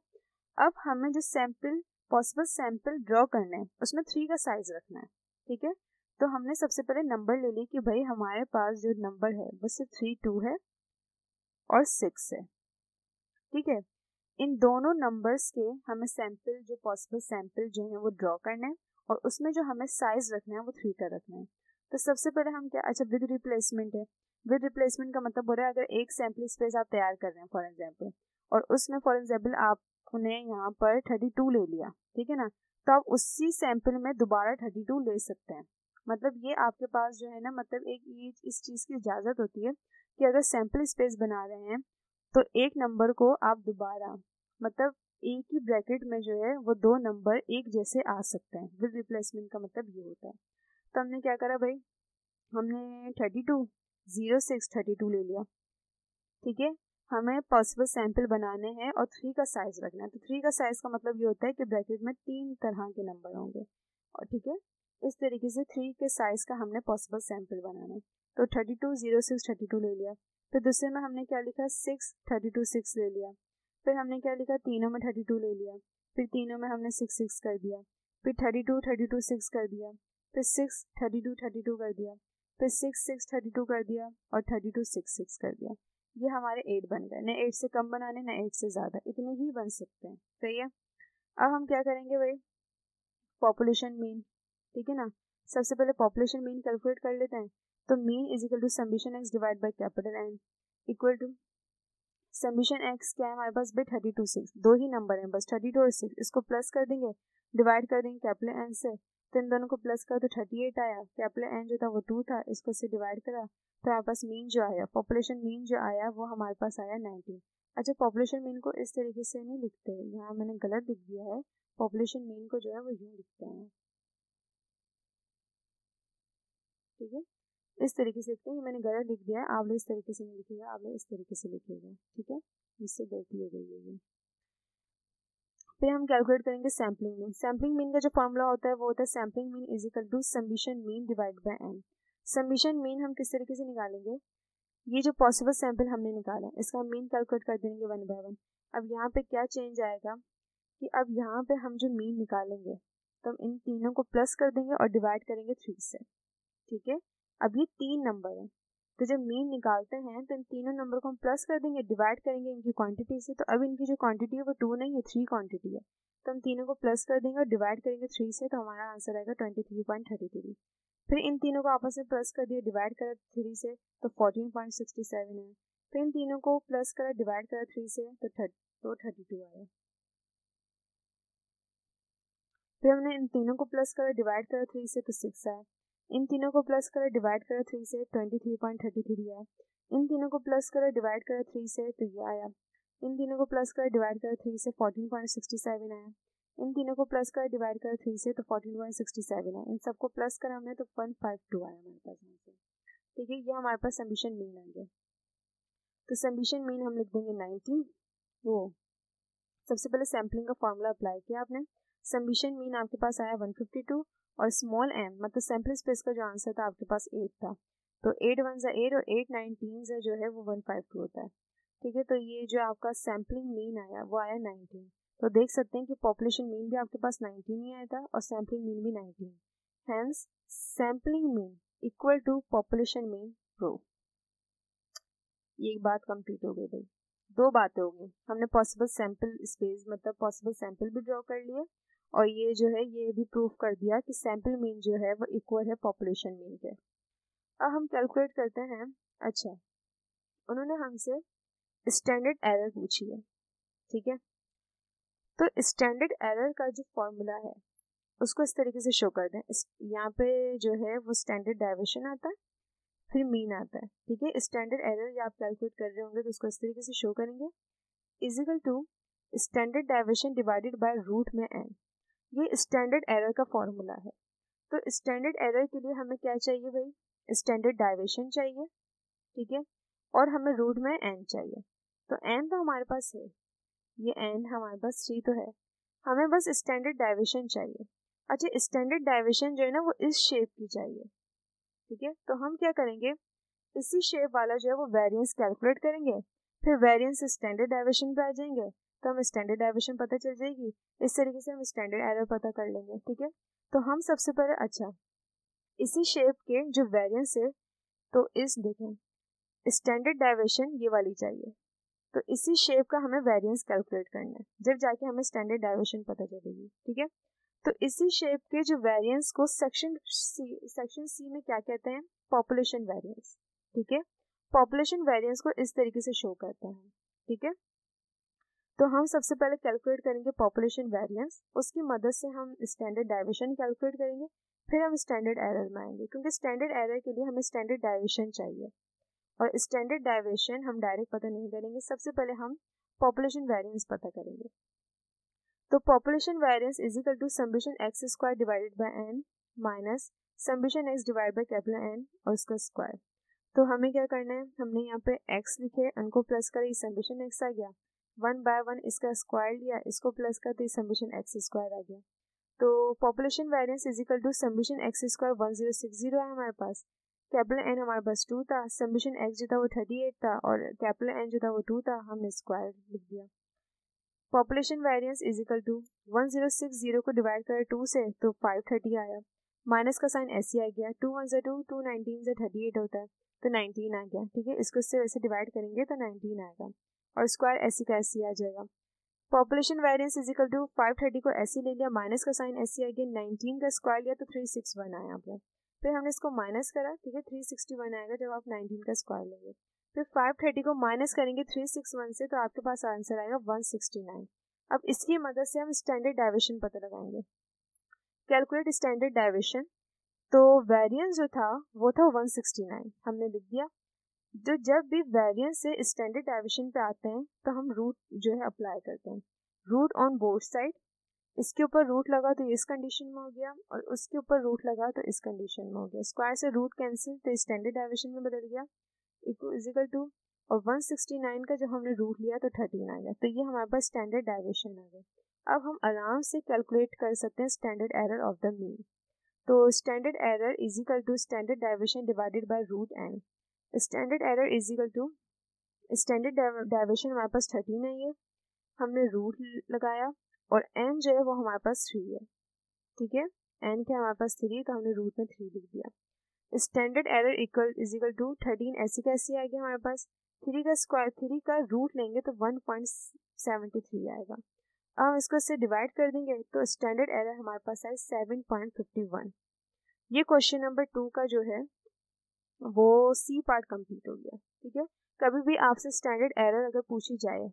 S1: अब हमें जो सैम्पल पॉसिबल सैम्पल ड्रॉ करना है उसमें 3 का साइज रखना है. ठीक है, तो हमने सबसे पहले नंबर ले ली कि भाई हमारे पास जो नंबर है वो सिर्फ 3, 2 है और 6 है. ठीक है, इन दोनों नंबर्स के हमें सैंपल जो पॉसिबल सैंपल जो है वो ड्रॉ करना है और उसमें जो हमें साइज रखना है वो 3 का रखना है. तो सबसे पहले हम क्या, अच्छा विद रिप्लेसमेंट है. विद रिप्लेसमेंट का मतलब हो रहा है अगर एक सैंपल स्पेस आप तैयार कर रहे हैं फॉर एग्जांपल, और उसमें फॉर एग्जांपल आपने यहाँ पर 32 ले लिया, ठीक है ना, तो आप उसी सैंपल में दोबारा 32 ले सकते हैं. मतलब ये आपके पास जो है ना, मतलब एक ये इस चीज़ की इजाज़त होती है कि अगर सैंपल स्पेस बना रहे हैं तो एक नंबर को आप दोबारा, मतलब एक ही ब्रैकेट में जो है वो 2 नंबर एक जैसे आ सकते हैं. विद रिप्लेसमेंट का मतलब ये होता है. तो हमने क्या करा भाई, हमने 32, 06, 32 ले लिया. ठीक है, हमें पॉसिबल सैंपल बनाने हैं और 3 का साइज रखना है. तो 3 का साइज का मतलब ये होता है कि ब्रैकेट में 3 तरह के नंबर होंगे. और ठीक है, इस तरीके से 3 के साइज का हमने पॉसिबल सैंपल बनाना है. तो 32, 06, 32 ले लिया. फिर दूसरे में हमने क्या लिखा, 6, 32, 6 ले लिया. फिर हमने क्या लिखा, तीनों में 32 ले लिया. फिर तीनों में हमने 6, 6 कर दिया. फिर 32, 32, 6 कर दिया. फिर 6, 32, 32 कर दिया. फिर 6, 6, 32 कर दिया और 32, 6, 6 कर दिया. ये हमारे 8 बन गए. न 8 से कम बनाने न 8 से ज़्यादा, इतने ही बन सकते हैं. सही है. अब हम क्या करेंगे भाई, पॉपुलेशन मीन. ठीक है ना, सबसे पहले पॉपुलेशन मीन कैलकुलेट कर लेते हैं. तो mean is equal to summation x divide by capital n equal to summation x क्या है हमारे पास भाई, 32, 6, दो ही नंबर हैं बस, 32 और 6. इसको प्लस कर देंगे, डिवाइड कर देंगे कैपिटल एन से, तो इन दोनों को प्लस कर तो 38 आया. कैपिटल एन जो था वो 2 था, इसको से डिवाइड करा तो हमारे पास मीन जो आया, पॉपुलेशन मीन जो आया वो हमारे पास आया 19. अच्छा, पॉपुलेशन मीन को इस तरीके से नहीं लिखते, यहाँ मैंने गलत लिख दिया है. पॉपुलेशन मीन को जो है वो यूँ लिखते हैं. ठीक है, इस तरीके से लिखते हैं. ये मैंने गलत लिख दिया है, आप लोग इस तरीके से नहीं लिखिएगा, आप लोग इस तरीके से लिखिएगा. ठीक है, इससे गलती हो गई है ये. फिर हम कैलकुलेट करेंगे सैम्पलिंग मीन. सैम्पलिंग मीन का जो फॉर्मूला होता है वो होता है sampling mean is equal to summation mean divide by n. Summation mean हम किस तरीके से निकालेंगे, ये जो पॉसिबल सैंपल हमने निकाला इसका मीन कैलकुलेट कर देंगे 1 बाय 1. अब यहाँ पे क्या चेंज आएगा कि अब यहाँ पे हम जो मीन निकालेंगे तो हम इन तीनों को प्लस कर देंगे और डिवाइड करेंगे 3 से. ठीक है, अब ये 3 नंबर है, तो जब मीन निकालते हैं तो इन तीनों नंबर को हम प्लस कर देंगे, डिवाइड करेंगे इनकी क्वांटिटी से. तो अब इनकी जो क्वांटिटी है वो 2 नहीं है, 3 क्वांटिटी है. तो हम तीनों को प्लस कर देंगे और डिवाइड करेंगे 3 से, तो हमारा आंसर आएगा 23.33. फिर इन तीनों को आपस में प्लस कर दिया, डिवाइड करा 3 से तो 14.67 है. फिर इन तीनों को प्लस करा, डिवाइड करा 3 से तो 32 आया. फिर हमने इन तीनों को प्लस करा, डिवाइड करा 3 से तो 6 आया. इन तीनों को प्लस करा, डिवाइड करा 3 से 23.33 आया. इन तीनों को प्लस करा, डिवाइड करा 3 से तो ये आया. इन तीनों को प्लस करा, डिवाइड करा 3 से 14.67 आया. इन तीनों को प्लस कर डिवाइड कर 3 से तो 14.67 है। इन सबको प्लस करा हमने तो 152 आया हमारे पास यहाँ से। ठीक है, ये हमारे पास समीशन मीन आ गया। तो समीशन मीन हम लिख देंगे 90। वो सबसे पहले सैम्पलिंग का फॉर्मूला अप्लाई किया आपने, समीशन मीन आपके पास आया 152 और स्मॉल m मतलब सैम्पल स्पेस का जो आंसर था आपके पास 8 था, तो 8 1 ज़ा 8 और 8 9 3 ज़ा जो है वो 152 होता है। ठीक है, तो ये जो आपका सैम्पलिंग मीन आया वो आया 19। तो देख सकते हैं कि पॉपुलेशन मीन भी आपके पास 19 ही आया था और सैम्पलिंग मीन भी 19। Hence sampling mean equal to population mean proof. ये एक बात कंप्लीट हो गई भाई। दो बातें हो गई, हमने पॉसिबल सैंपल स्पेस मतलब पॉसिबल सैंपल भी ड्रॉ कर लिए और ये जो है ये भी प्रूफ कर दिया कि सैंपल मीन जो है वो इक्वल है पॉपुलेशन मीन के। अब हम कैलकुलेट करते हैं। अच्छा, उन्होंने हमसे स्टैंडर्ड एरर पूछी है। ठीक है, तो स्टैंडर्ड एरर का जो फॉर्मूला है उसको इस तरीके से शो कर दें। यहाँ पे जो है वो स्टैंडर्ड डाइवर्शन आता है, फिर मीन आता है। ठीक है, स्टैंडर्ड एरर आप कैलकुलेट कर रहे होंगे तो उसको इस तरीके से शो करेंगे, is equal to standard deviation divided by root में n। ये स्टैंडर्ड एरर का फॉर्मूला है। तो स्टैंडर्ड एरर के लिए हमें क्या चाहिए भाई, स्टैंडर्ड डाइवर्शन चाहिए। ठीक है, और हमें रूट में n चाहिए। तो n तो हमारे पास है, ये n हमारे पास 3 तो है, हमें बस स्टैंडर्ड डाइवर्शन चाहिए। अच्छा, स्टैंडर्ड डाइवर्शन जो है ना वो इस शेप की चाहिए। ठीक है, तो हम क्या करेंगे, इसी शेप वाला जो है वो वेरिएंस कैलकुलेट करेंगे, फिर वेरिएंस स्टैंडर्ड डाइवर्शन पे आ जाएंगे तो हम स्टैंडर्ड डाइवर्शन पता चल जाएगी। इस तरीके से हम स्टैंडर्ड एरर पता कर लेंगे। ठीक है, तो हम सबसे पहले अच्छा इसी शेप के जो वेरिएंस है तो इस देखें स्टैंडर्ड डाइवर्शन ये वाली चाहिए, तो इसी शेप का हमें वेरिएंस कैलकुलेट करना है, जब जाके हमें स्टैंडर्ड डाइवर्शन पता चलेगी। ठीक है, तो इसी शेप के जो वेरिएंस को सेक्शन सी में क्या कहते हैं, पॉपुलेशन वेरिएंस। ठीक है, पॉपुलेशन वेरिएंस को इस तरीके से शो करते हैं। ठीक है, तो हम सबसे पहले कैलकुलेट करेंगे पॉपुलेशन वेरिएंस, उसकी मदद से हम स्टैंडर्ड डाइवर्शन कैलकुलेट करेंगे, फिर हम स्टैंडर्ड एरर में आएंगे, क्योंकि स्टैंडर्ड एरर के लिए हमें स्टैंडर्ड डाइवर्शन चाहिए और स्टैंडर्ड डाइवर्शन हम डायरेक्ट पता नहीं करेंगे, सबसे पहले हम पॉपुलेशन वेरिएंस पता करेंगे। तो population variance is equal to summation x square divided by n minus summation x divide by capital N और उसका स्क्वायर। तो हमें क्या करना है, हमने यहाँ पे x लिखे, n को प्लस करे, समेशन x आ गया, 1 बाय 1 इसका स्क्वायर लिया, इसको प्लस करते समेशन x स्क्वायर आ गया। तो population variance is equal to summation x square 1060 है हमारे पास, कैपिटल N हमारे पास 2 था, समेशन x जो था वो 38 था और कैपिटल N जो था वो 2 था, हमने स्क्वायर लिख दिया। Population variance is equal to 1060 को डिवाइड करें 2 से तो 530 आया, माइनस का साइन ऐसे आ गया, 2 1 2 2 19 से 38 होता है तो 19 आ गया। ठीक है, इसको इससे वैसे डिवाइड करेंगे तो 19 आएगा और स्क्वायर ऐसी का ऐसी आ जाएगा। Population variance is equal to 530 को ऐसे ले लिया, माइनस का साइन ऐसे आ गया, 19 का स्क्वायर लिया तो 361 आया यहाँ पर, फिर हमने इसको माइनस करा। ठीक है, 361 आएगा जब आप 19 का स्क्वायर लेंगे, फिर 530 को माइनस करेंगे 361 से तो आपके पास आंसर आएगा 169। अब इसकी मदद से हम स्टैंडर्ड डाइवर्शन पता लगाएंगे, कैलकुलेट स्टैंडर्ड डाइवर्शन। तो वेरिएंस जो था वो था 169, हमने लिख दिया। तो जब भी वेरिएंस से स्टैंडर्ड डाइवर्शन पे आते हैं तो हम रूट जो है अप्लाई करते हैं, रूट ऑन बोथ साइड। इसके ऊपर रूट लगा तो इस कंडीशन में हो गया और उसके ऊपर रूट लगा तो इस कंडीशन में हो गया, स्क्वायर से रूट कैंसिल तो स्टैंडर्ड डाइवर्शन में बदल गया, इक्वल टू और 169 का जब हमने रूट लिया तो 13 आ गया, तो ये हमारे पास स्टैंडर्ड डाइवर्शन आ गया। अब हम आराम से कैलकुलेट कर सकते हैं standard error of the mean. तो standard error is equal to standard deviation divided by root n। Standard error is equal to standard deviation हमारे पास 13 है, ये हमने रूट लगाया और n जो है वो हमारे पास 3 है। ठीक है, n क्या हमारे पास 3 तो हमने रूट में 3 लिख दिया। Standard error equal is equal to 13 ऐसी कैसी आएगी हमारे पास, 3 का स्क्वायर 3 का रूट लेंगे तो 1.73 आएगा। अब इसको इससे डिवाइड कर देंगे तो स्टैंडर्ड एरर हमारे पास आए 7.51। ये क्वेश्चन नंबर 2 का जो है वो सी पार्ट कंप्लीट हो गया। ठीक है, कभी भी आपसे स्टैंडर्ड एरर अगर पूछी जाए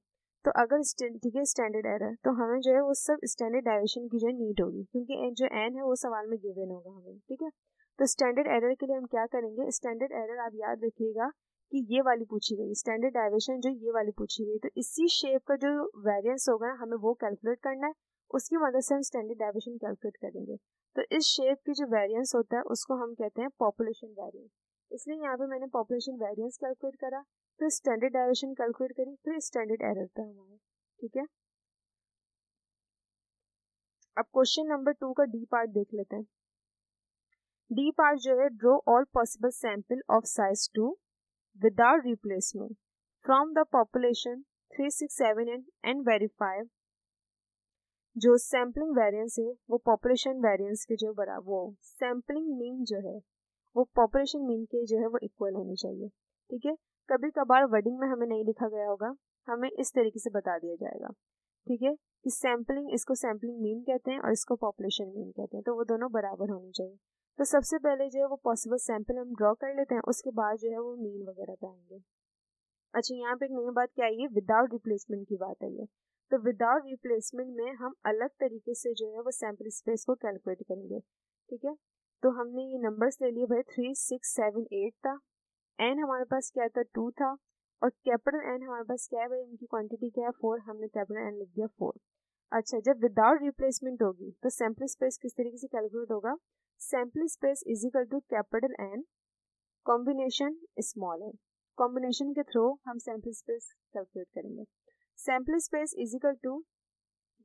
S1: तो अगर ठीक है स्टैंडर्ड एरर तो हमें जो है वो सब स्टैंडर्ड डाइवर्शन की जो है नीड होगी, क्योंकि जो एन है वो सवाल में गिवन होगा हमें। ठीक है, तो स्टैंडर्ड एरर के लिए हम क्या करेंगे, स्टैंडर्ड एरर आप याद रखिएगा कि ये वाली पूछी गई, स्टैंडर्ड डाइवर्शन जो ये वाली पूछी गई, तो इसी शेप का जो वेरिएंस होगा ना हमें वो कैलकुलेट करना है, उसकी मदद से हम स्टैंडर्ड डेविएशन कैलकुलेट करेंगे। तो इस शेप की जो वेरिएंस होता है उसको हम कहते हैं पॉपुलेशन वेरिएंस। इसलिए यहाँ पे मैंने पॉपुलेशन वेरिएंस कैलकुलेट करा, फिर स्टैंडर्ड डेविएशन कैलकुलेट करी, फिर स्टैंडर्ड एरर पे हमारा। ठीक है, अब क्वेश्चन नंबर 2 का डी पार्ट देख लेते हैं। डी पार्ट जो है, draw all possible sample of size 2 without replacement from the population 3, 6, 7 and verify. जो सैम्पलिंग वेरिएंस है वो पॉपुलेशन वेरिएंस के जो बराबर, वो सैम्पलिंग मीन जो है वो पॉपुलेशन मीन के जो है वो इक्वल होनी चाहिए। ठीक है, कभी कभार वर्डिंग में हमें नहीं लिखा गया होगा, हमें इस तरीके से बता दिया जाएगा। ठीक है, कि सैम्पलिंग, इसको सैम्पलिंग मीन कहते हैं और इसको पॉपुलेशन मीन कहते हैं, तो वो दोनों बराबर होनी चाहिए। तो सबसे पहले जो है वो पॉसिबल सैंपल हम ड्रॉ कर लेते हैं, उसके बाद जो है वो मीन वगैरह पे आएंगे। अच्छा, यहाँ पे एक नई बात क्या आई है, विदाउट रिप्लेसमेंट की बात आई है। तो विदाउट रिप्लेसमेंट में हम अलग तरीके से जो है वो सैंपल स्पेस को कैलकुलेट करेंगे। ठीक है, तो हमने ये नंबर्स ले लिए भाई, 3, 6, 7, 8 था, एन हमारे पास क्या था, 2 था, और कैपिटल एन हमारे पास क्या है भाई, इनकी क्वांटिटी क्या है, 4, हमने कैपिटल एन लिख दिया 4। अच्छा, जब विदाउट रिप्लेसमेंट होगी तो सैंपल स्पेस किस तरीके से कैलकुलेट होगा, sample space is equal to capital n combination small n. Combination के थ्रू हम सैंपल स्पेस कैलकुलेट करेंगे। Sample space is equal to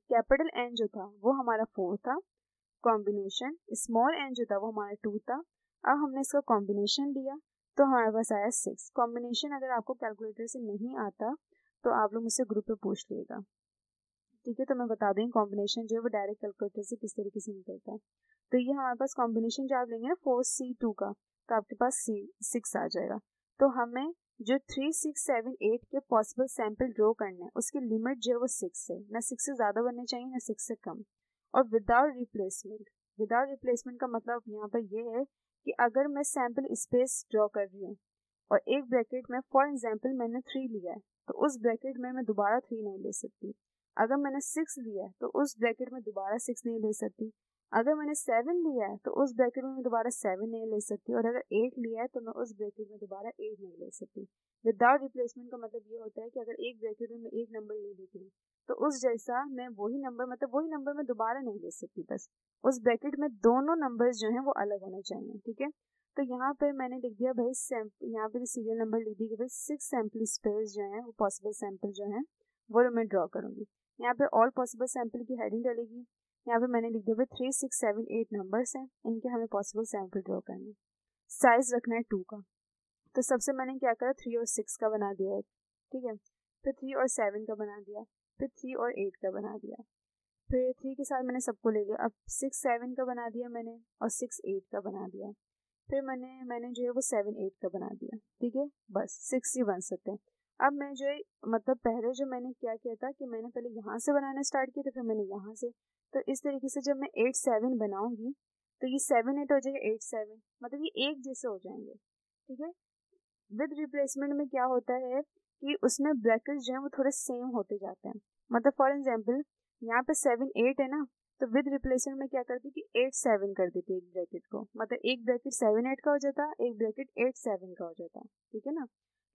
S1: capital n जो था वो हमारा 4 था, कॉम्बिनेशन स्मॉल एन जो था वो हमारा 2 था। अब हमने इसका कॉम्बिनेशन लिया तो हमारे पास आया 6। कॉम्बिनेशन अगर आपको कैलकुलेटर से नहीं आता तो आप लोग मुझसे ग्रुप पे पूछ लिएगा। ठीक है, तो मैं बता दूँ कॉम्बिनेशन जो है वो डायरेक्ट कैलकुलेटर से किस तरीके से निकलता है। तो ये हमारे पास कॉम्बिनेशन जो आप लेंगे ना 4C2 का, तो आपके पास 6 आ जाएगा। तो हमें जो 3, 6, 7, 8 के पॉसिबल सैंपल ड्रॉ करना है उसकी लिमिट जो है वो 6 है, ना 6 से ज़्यादा बनने चाहिए ना 6 से कम। और विदाउट रिप्लेसमेंट, विदाउट रिप्लेसमेंट का मतलब यहाँ पर ये है कि अगर मैं सैंपल स्पेस ड्रॉ कर रही हूँ और एक ब्रैकेट में फॉर एग्जांपल मैंने 3 लिया है, तो उस ब्रैकेट में मैं दोबारा 3 नहीं ले सकती। अगर मैंने 6 लिया है तो उस ब्रैकेट में दोबारा 6 नहीं ले सकती। अगर मैंने 7 लिया है तो उस ब्रैकेट में मैं दोबारा 7 नहीं ले सकती। और अगर 8 लिया है तो मैं उस ब्रैकेट में दोबारा 8 नहीं ले सकती। विदाउट रिप्लेसमेंट का मतलब ये होता है कि अगर एक ब्रैकेट में मैं एक नंबर ले लेती हूँ तो उस जैसा मैं वही नंबर, मतलब वही नंबर मैं दोबारा नहीं ले सकती। बस उस ब्रैकेट में दोनों नंबर्स जो हैं वो अलग होने चाहिए। ठीक है, तो यहाँ पे मैंने लिख दिया भाई यहाँ पे सीरियल नंबर लिख दी कि भाई 6 सैंपल स्पेस जो है वो पॉसिबल सैंपल जो है वो मैं ड्रॉ करूंगी। यहाँ पे ऑल पॉसिबल सैंपल की हेडिंग डलेगी। यहाँ पे मैंने लिख दिया भाई 3, 6, 7, 8 नंबर्स हैं, इनके हमें पॉसिबल सैंपल ड्रॉ करना है। साइज रखना है 2 का। तो सबसे मैंने क्या करा, 3 और 6 का बना दिया है। ठीक है, फिर 3 और 7 का बना दिया, फिर 3 और 8 का बना दिया, फिर 3 के साथ मैंने सबको ले लिया। अब 6, 7 का बना दिया मैंने और 6, 8 का बना दिया। फिर मैंने जो है वो 7, 8 का बना दिया। ठीक है, बस 6 ही बन सकते हैं। अब मैं जो है, मतलब पहले जो मैंने क्या किया था कि मैंने पहले यहाँ से बनाना स्टार्ट किया था, फिर मैंने यहाँ से। तो इस तरीके से जब मैं 8, 7 बनाऊंगी तो ये 7, 8 हो जाएगा, 8, 7, मतलब ये एक जैसे हो जाएंगे। ठीक है, विद रिप्लेसमेंट में क्या होता है कि उसमें ब्रैकेट्स जो है वो थोड़े सेम होते जाते हैं। मतलब फॉर एग्जाम्पल यहाँ पे 7, 8 है ना, तो विद रिप्लेसमेंट में क्या करती कि 8, 7 कर देती एक ब्रैकेट को, मतलब एक ब्रैकेट 7, 8 का हो जाता, एक ब्रैकेट 8, 7 का हो जाता। ठीक है ना,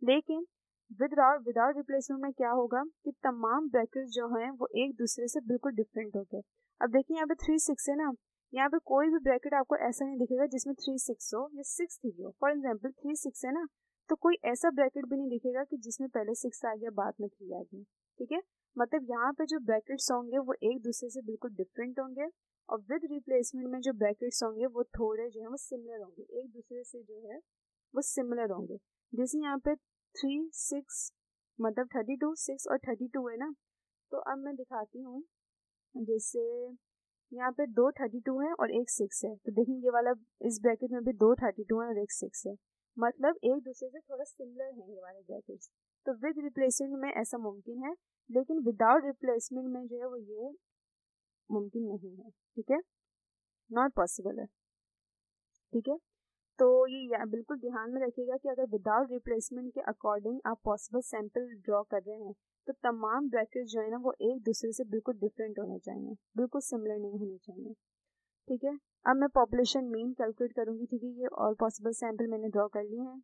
S1: लेकिन विदाउट रिप्लेसमेंट में क्या होगा कि तमाम ब्रैकेट्स जो हैं वो एक दूसरे से बिल्कुल डिफरेंट होते हैं। अब देखिए यहाँ पे 3, 6 है ना, यहाँ पे कोई भी ब्रैकेट आपको ऐसा नहीं दिखेगा जिसमें 3, 6 हो या 6 3 हो। फॉर एग्जाम्पल 3, 6 है ना, तो कोई ऐसा ब्रैकेट भी नहीं दिखेगा कि जिसमें पहले 6 आ गया बाद में 3 आ गया। ठीक है, मतलब यहाँ पे जो ब्रैकेट्स होंगे वो एक दूसरे से बिल्कुल डिफरेंट होंगे, और विद रिप्लेसमेंट में जो ब्रैकेट्स होंगे वो थोड़े जो है वो सिमिलर होंगे, एक दूसरे से जो है वो सिमिलर होंगे। जैसे यहाँ पे 3, 6 मतलब 32, 6 और 32 है ना, तो अब मैं दिखाती हूँ। जैसे यहाँ पे 2 32 है और एक 6 है, तो देखिए ये वाला इस ब्रैकेट में भी 2 32 है और एक 6 है, मतलब एक दूसरे से थोड़ा सिमिलर है ये वाले ब्रैकेट्स। तो विद रिप्लेसमेंट में ऐसा मुमकिन है, लेकिन विदाउट रिप्लेसमेंट में जो है वो ये मुमकिन नहीं है। ठीक है, नॉट पॉसिबल है। ठीक है, तो ये बिल्कुल ध्यान में रखिएगा कि अगर विदाउट रिप्लेसमेंट के अकॉर्डिंग आप पॉसिबल सैंपल ड्रॉ कर रहे हैं तो तमाम ब्रैकेट्स जो है ना वो एक दूसरे से बिल्कुल डिफरेंट होने चाहिए, बिल्कुल सिमिलर नहीं होने चाहिए। ठीक है, अब मैं पॉपुलेशन मीन कैलकुलेट करूंगी। ठीक है, ये ऑल पॉसिबल सैंपल मैंने ड्रॉ कर लिए हैं।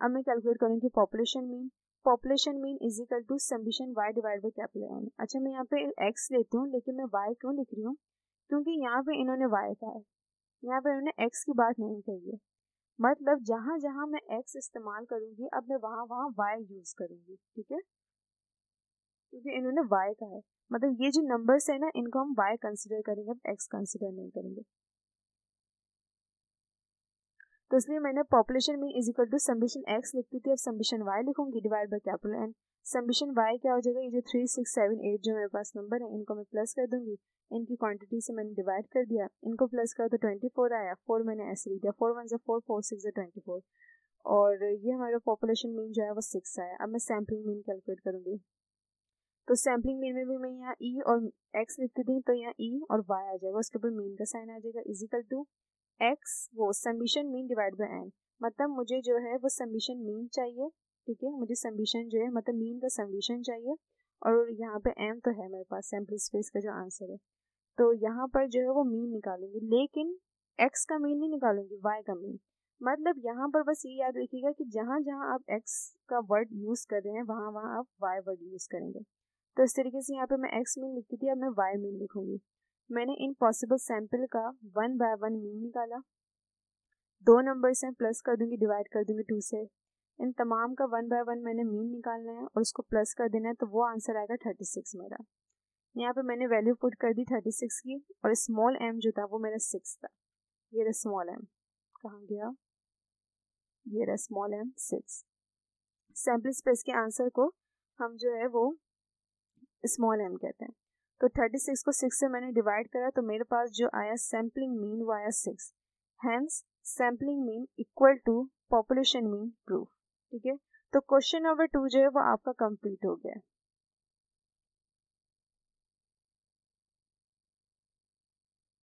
S1: अब मैं कैलकुलेट करूंगी population mean. Population mean is equal to summation y divide by capital N। अच्छा मैं यहाँ पे x लेती हूँ, लेकिन मैं y क्यों लिख रही हूँ? क्योंकि यहाँ पे इन्होंने y कहा है, यहाँ पे इन्होंने x की बात नहीं कही है। मतलब जहाँ जहाँ मैं x इस्तेमाल करूँगी अब मैं वहाँ वहाँ y यूज़ करूँगी, ठीक है, क्योंकि इन्होंने y कहा है। मतलब ये जो नंबर्स है ना, इनको हम y कंसिडर करेंगे, अब x कंसिडर नहीं करेंगे। तो इसलिए मैंने population mean is equal to summation x लिखती थी, अब समीशन y लिखूंगी divide by capital N। Summation y क्या हो जाएगा, ये जो 3 6 7 8 जो मेरे पास नंबर है इनको मैं प्लस कर दूंगी, इनकी क्वांटिटी से मैंने डिवाइड कर दिया, इनको प्लस करा तो 24 आया, 4 मैंने ऐसे लिख दिया, 4 1 4 4 6 24, और ये हमारा पॉपुलेशन मीन जो है वो 6 आया। अब मैं सैम्पलिंग मीन कैलकुलेट करूंगी, तो सैम्पलिंग मीन में भी मैं यहाँ ई और x लिखती थी, तो यहाँ ई और y आ जाएगा, उसके ऊपर मीन का साइन आ जाएगा, इज इक्वल टू x वो summation mean divide bye n। मतलब मुझे जो है वो समीशन मीन चाहिए, ठीक है, मुझे समीशन जो है मतलब मीन का समीशन चाहिए, और यहाँ पे m तो है मेरे पास सैम्पल स्पेस का जो आंसर है, तो यहाँ पर जो है वो मीन निकालूंगी, लेकिन x का मीन नहीं निकालूंगी, y का मीन। मतलब यहाँ पर बस ये याद रखिएगा कि जहाँ जहाँ आप x का वर्ड यूज कर रहे हैं वहाँ वहाँ आप y वर्ड यूज करेंगे। तो इस तरीके से यहाँ पे मैं x मीन लिखती थी, अब मैं y मीन लिखूंगी। मैंने इन पॉसिबल सैंपल का 1 बाय 1 मीन निकाला, दो नंबर्स हैं, प्लस कर दूंगी, डिवाइड कर दूंगी 2 से, इन तमाम का 1 बाय 1 मैंने मीन निकालना है और उसको प्लस कर देना है, तो वो आंसर आएगा 36 मेरा। यहाँ पे मैंने वैल्यू पुट कर दी 36 की, और स्मॉल m जो था वो मेरा 6 था, ये रहा स्मॉल m, कहाँ गया, ये रहा स्मॉल m 6। सैम्पल स्पेस के आंसर को हम जो है वो स्मॉल m कहते हैं। तो 36 को 6 से मैंने डिवाइड करा, तो मेरे पास जो आया सैम्पलिंग मीन वो आया 6, hence sampling mean equal to population mean proof, ठीक है। तो क्वेश्चन नंबर 2 जो है वो आपका कंप्लीट हो गया है।